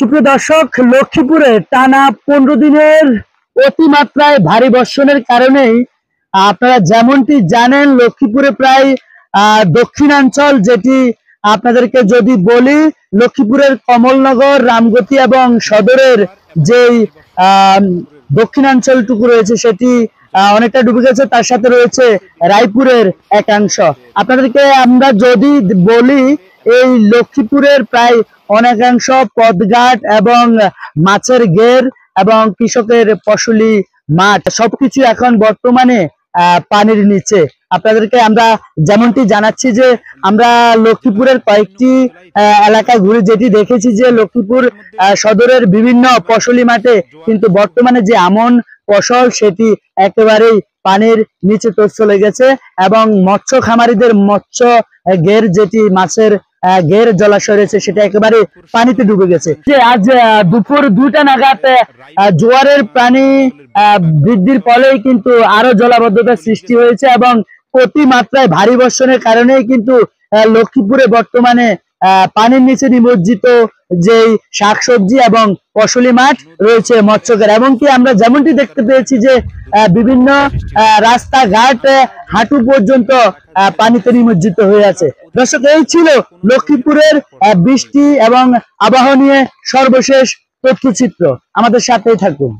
সুপ্রিয় দর্শক, লক্ষ্মীপুরে টানা 15 দিনের অতিমাত্রায় ভারী বর্ষণের কারণেই আপনারা যেমনটি জানেন, লক্ষ্মীপুরে প্রায় দক্ষিণাঞ্চল, যেটি আপনাদেরকে যদি বলি, লক্ষ্মীপুরের কমলনগর, রামগতি এবং সদরের যেই দক্ষিণাঞ্চলটুকু রয়েছে সেটি অনেকটা ডুবে গেছে। তার সাথে রয়েছে রায়পুরের একাংশ। আপনাদেরকে আমরা যদি বলি, এই লক্ষ্মীপুরের প্রায় অনেকাংশ পথঘাট এবং মাছের ঘের এবং কৃষকের ফসলি মাঠ সবকিছু এখন বর্তমানে পানির নিচে। আপনাদেরকে আমরা যেমনটি জানাচ্ছি যে আমরা লক্ষ্মীপুরের কয়েকটি এলাকায় ঘুরে যেটি দেখেছি যে লক্ষ্মীপুর সদরের বিভিন্ন ফসলি মাঠে কিন্তু বর্তমানে যে আমন ফসল সেটি একেবারেই পানির নিচে চলে গেছে এবং মৎস্য খামারিদের মৎস্য ঘের, যেটি মাছের ঘের জলাশয় রয়েছে, সেটা একেবারে পানিতে ডুবে গেছে। আজ দুপুর 2টা নাগাদ জোয়ারের পানি বৃদ্ধির ফলেই কিন্তু আরো জলাবদ্ধতার সৃষ্টি হয়েছে এবং অতিমাত্রায় ভারী বর্ষণের কারণেই কিন্তু লক্ষ্মীপুরে বর্তমানে পানির নিচে নিমজ্জিত যেই শাকসবজি এবং ফসলি মাঠ রয়েছে, মৎস্যঘের, এমনকি আমরা যেমনটি দেখতে পেয়েছি যে বিভিন্ন রাস্তাঘাট হাঁটু পর্যন্ত পানিতে নিমজ্জিত হয়ে আছে। দর্শক, এই ছিল লক্ষ্মীপুরের বৃষ্টি এবং আবহাওয়া নিয়ে সর্বশেষ তথ্যচিত্র। আমাদের সাথেই থাকুন।